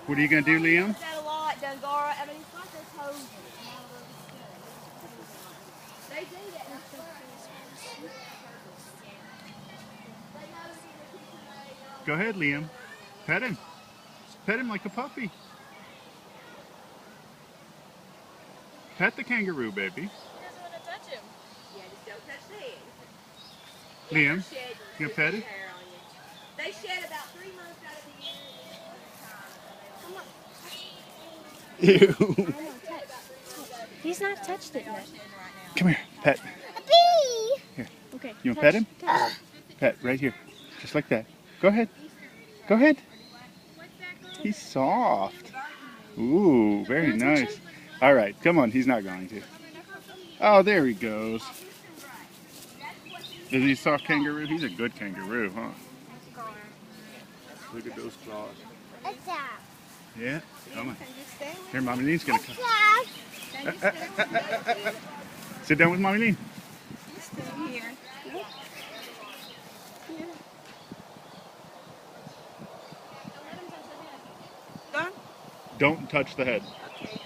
What are you going to do, Liam? That a lot, Dungara. I mean, it's like they're posing. They do that. Go ahead, Liam. Pet him. Pet him like a puppy. Pet the kangaroo, baby. He doesn't want to touch him. Yeah, just don't touch the head. Liam, you gonna pet it? They shed about 3 months out of the year. Come on. Ew. He's not touched it yet. Come here, pet. A bee! Here. Okay. You want to pet him? Touch. Pet, right here. Just like that. Go ahead. Go ahead. He's soft. Ooh, very nice. All right, come on. He's not going to. Oh, there he goes. Is he a soft kangaroo? He's a good kangaroo, huh? Look at those claws. What's that? Yeah, come on. Here, Mommy Lean's going to come. Sit down with Mommy Lean. Here. Don't touch the head. Okay.